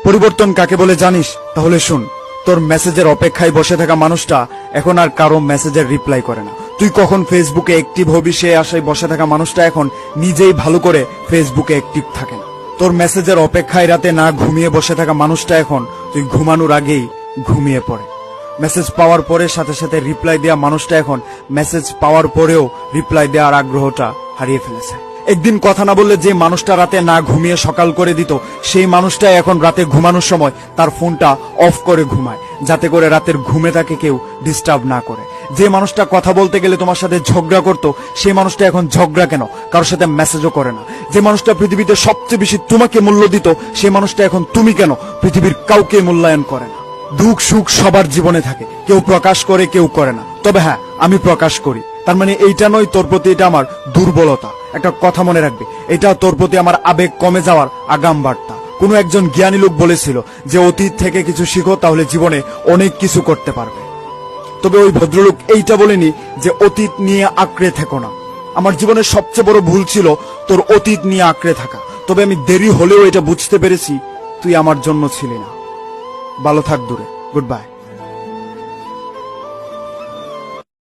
পরিবর্তন কাকে বলে জানিস? তাহলে শুন, তোর মেসেজের অপেক্ষায় বসে থাকা মানুষটা এখন আর কারো মেসেজের রিপ্লাই করে না। তুই কখন ফেসবুকে অ্যাক্টিভ হবি সে আশায় বসে থাকা মানুষটা এখন নিজেই ভালো করে ফেসবুকে অ্যাক্টিভ থাকে না। তোর মেসেজের অপেক্ষায় রাতে না ঘুমিয়ে বসে থাকা মানুষটা এখন তুই ঘুমানোর আগেই ঘুমিয়ে পড়ে। মেসেজ পাওয়ার পরে সাথে সাথে রিপ্লাই দেওয়া মানুষটা এখন মেসেজ পাওয়ার পরেও রিপ্লাই দেওয়ার আগ্রহটা হারিয়ে ফেলেছে। একদিন কথা না বললে যে মানুষটা রাতে না ঘুমিয়ে সকাল করে দিত, সেই মানুষটা এখন রাতে ঘুমানোর সময় তার ফোনটা অফ করে ঘুমায়, যাতে করে রাতের ঘুমে তাকে কেউ ডিস্টার্ব না করে। যে মানুষটা কথা বলতে গেলে তোমার সাথে ঝগড়া করতো, সেই মানুষটা এখন ঝগড়া কেন, কারোর সাথে মেসেজও করে না। যে মানুষটা পৃথিবীতে সবচেয়ে বেশি তোমাকে মূল্য দিত, সেই মানুষটা এখন তুমি কেন পৃথিবীর কাউকে মূল্যায়ন করে না। দুঃখ সুখ সবার জীবনে থাকে, কেউ প্রকাশ করে কেউ করে না। তবে হ্যাঁ, আমি প্রকাশ করি। তার মানে এইটা নয় তোর প্রতি এটা আমার দুর্বলতা। একটা কথা মনে রাখবি, এটা তোর প্রতি আমার আবেগ কমে যাওয়ার আগাম বার্তা। কোনো একজন জ্ঞানী লোক বলেছিল যে অতীত থেকে কিছু শিখো, তাহলে জীবনে অনেক কিছু করতে পারবে। তবে ওই ভদ্রলোক এইটা বলেনি যে অতীত নিয়ে আঁকড়ে থেকো না। আমার জীবনের সবচেয়ে বড় ভুল ছিল তোর অতীত নিয়ে আঁকড়ে থাকা। তবে আমি দেরি হলেও এটা বুঝতে পেরেছি তুই আমার জন্য ছিলি না। ভালো থাক দূরে। Good bye.